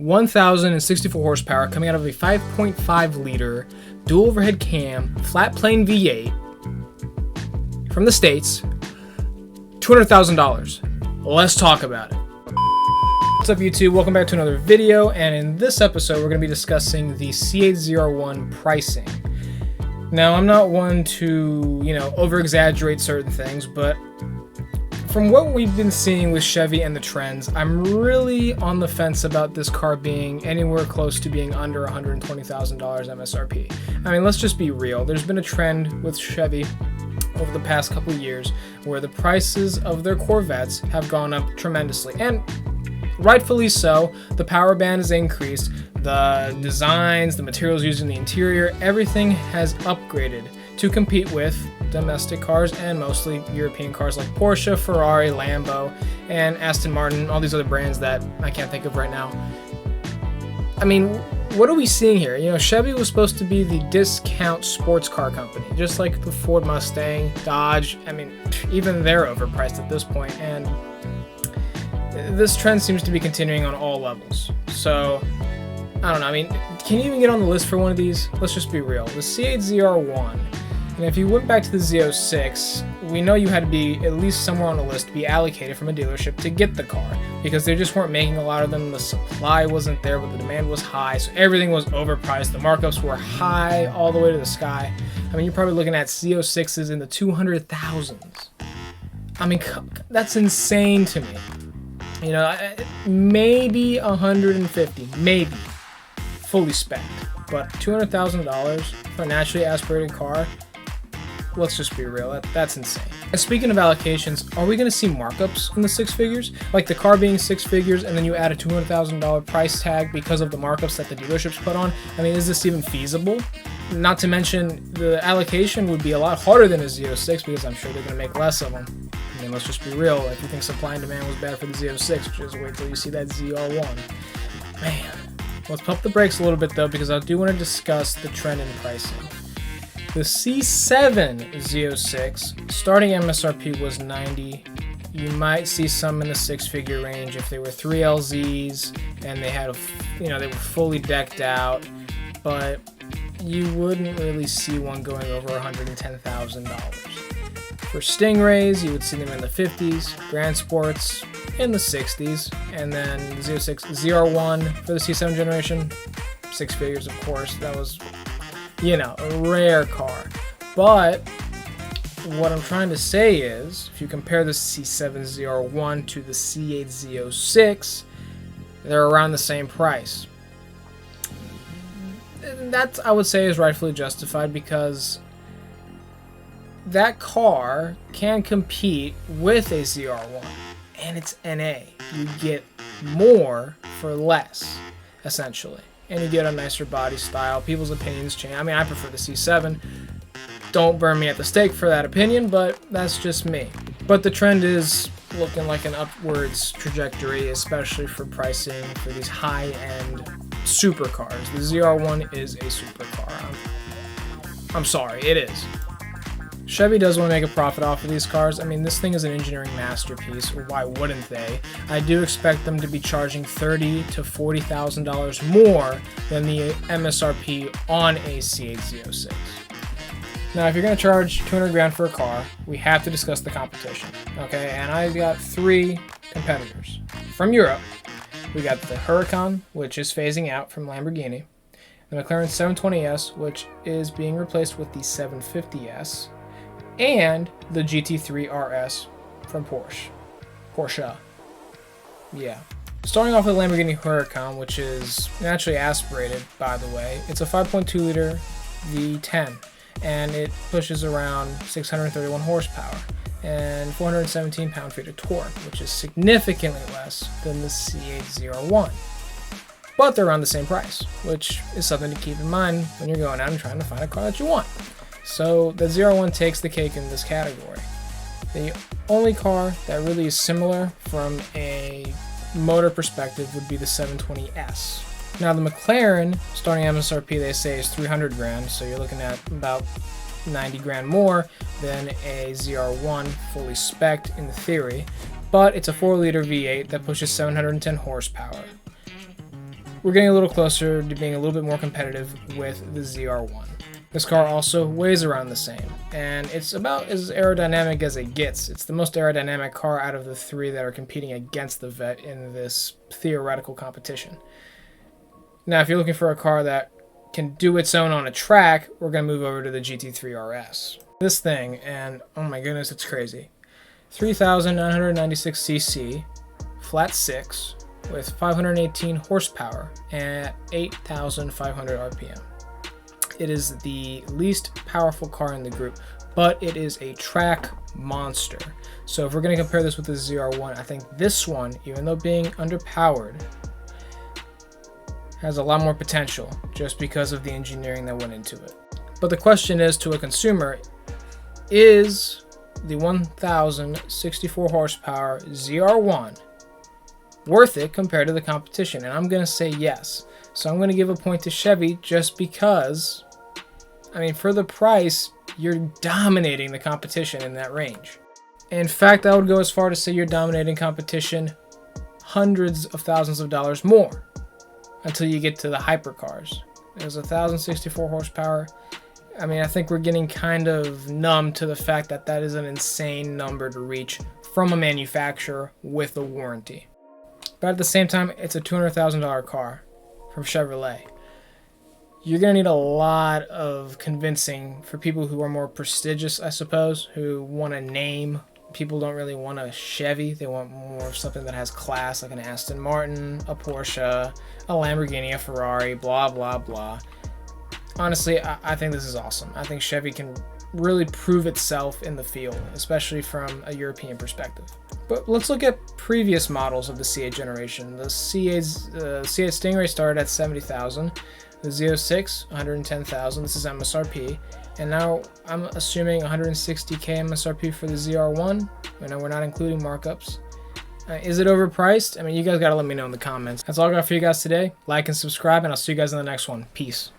1,064 horsepower coming out of a 5.5 liter dual overhead cam flat plane V8 from the States. $200,000. Let's talk about it. What's up, YouTube? Welcome back to another video, and in this episode we're going to be discussing the C8 ZR1 pricing. Now, I'm not one to, over-exaggerate certain things, but from what we've been seeing with Chevy and the trends, I'm really on the fence about this car being anywhere close to being under $120,000 MSRP. I mean, let's just be real. There's been a trend with Chevy over the past couple years where the prices of their Corvettes have gone up tremendously, and rightfully so. The power band has increased, the designs, the materials used in the interior, everything has upgraded to compete with domestic cars and mostly European cars like Porsche, Ferrari, Lambo, and Aston Martin, all these other brands that I can't think of right now. I mean, what are we seeing here? Chevy was supposed to be the discount sports car company, just like the Ford Mustang, Dodge. I mean, even they're overpriced at this point, and this trend seems to be continuing on all levels. So, I don't know. I mean, can you even get on the list for one of these? Let's just be real. The C8 ZR1, and if you went back to the Z06, we know you had to be at least somewhere on the list to be allocated from a dealership to get the car, because they just weren't making a lot of them. The supply wasn't there, but the demand was high, so everything was overpriced. The markups were high all the way to the sky. I mean, you're probably looking at Z06s in the 200,000s. I mean, that's insane to me. Maybe 150, maybe fully spec, but $200,000 for a naturally aspirated car. Let's just be real, that's insane. And speaking of allocations, are we going to see markups in the six figures? Like the car being six figures and then you add a $200,000 price tag because of the markups that the dealerships put on? I mean, is this even feasible? Not to mention, the allocation would be a lot harder than a Z06 because I'm sure they're going to make less of them. I mean, let's just be real. If you think supply and demand was bad for the Z06, just wait till you see that ZR1. Man. Let's pump the brakes a little bit though, because I do want to discuss the trend in pricing. The C7 Z06 starting MSRP was $90. You might see some in the six-figure range if they were 3LZs and they had they were fully decked out, but you wouldn't really see one going over $110,000. For Stingrays, you would see them in the 50s, Grand Sports in the 60s, and then the Z06 ZR1 for the C7 generation, six figures, of course. That was, a rare car. But what I'm trying to say is, if you compare the C7 ZR1 to the C8 Z06, they're around the same price. And that, I would say, is rightfully justified because that car can compete with a ZR1, and it's NA. You get more for less, essentially, and you get a nicer body style. People's opinions change. I mean, I prefer the C7. Don't burn me at the stake for that opinion, but that's just me. But the trend is looking like an upwards trajectory, especially for pricing for these high-end supercars. The ZR1 is a supercar. I'm sorry, it is. Chevy does want to make a profit off of these cars. I mean, this thing is an engineering masterpiece. Why wouldn't they? I do expect them to be charging $30,000 to $40,000 more than the MSRP on a C8 Z06. Now, if you're going to charge $200,000 for a car, we have to discuss the competition. Okay, and I got three competitors from Europe. We got the Huracan, which is phasing out from Lamborghini, the McLaren 720S, which is being replaced with the 750S, and the GT3 RS from Porsche. Yeah. Starting off with the Lamborghini Huracan, which is naturally aspirated, by the way. It's a 5.2 liter V10, and it pushes around 631 horsepower and 417 pound-feet of torque, which is significantly less than the C8 ZR1. But they're around the same price, which is something to keep in mind when you're going out and trying to find a car that you want. So the ZR1 takes the cake in this category. The only car that really is similar from a motor perspective would be the 720S. Now the McLaren starting MSRP they say is $300,000, so you're looking at about $90,000 more than a ZR1 fully spec'd in theory, but it's a 4-liter V8 that pushes 710 horsepower. we're getting a little closer to being a little bit more competitive with the ZR1. This car also weighs around the same, and it's about as aerodynamic as it gets. It's the most aerodynamic car out of the three that are competing against the Vet in this theoretical competition. Now, if you're looking for a car that can do its own on a track, we're going to move over to the GT3 RS. This thing, and oh my goodness, it's crazy. 3,996 cc, flat 6, with 518 horsepower at 8,500 RPM. It is the least powerful car in the group, but it is a track monster. So if we're going to compare this with the ZR1, I think this one, even though being underpowered, has a lot more potential just because of the engineering that went into it. But the question is, to a consumer, is the 1,064 horsepower ZR1 worth it compared to the competition? And I'm going to say yes. So I'm going to give a point to Chevy just because, I mean, for the price, you're dominating the competition in that range. In fact, I would go as far to say you're dominating competition hundreds of thousands of dollars more until you get to the hypercars. There's 1,064 horsepower. I mean, I think we're getting kind of numb to the fact that that is an insane number to reach from a manufacturer with a warranty. But at the same time, it's a $200,000 car from Chevrolet. You're going to need a lot of convincing for people who are more prestigious, I suppose, who want a name. People don't really want a Chevy. They want more of something that has class, like an Aston Martin, a Porsche, a Lamborghini, a Ferrari, blah, blah, blah. Honestly, I think this is awesome. I think Chevy can really prove itself in the field, especially from a European perspective. But let's look at previous models of the C8 generation. The C8 Stingray started at $70,000. The Z06, $110,000. This is MSRP. And now I'm assuming $160K MSRP for the ZR1. I know we're not including markups. Is it overpriced? I mean, you guys gotta let me know in the comments. That's all I got for you guys today. Like and subscribe, and I'll see you guys in the next one. Peace.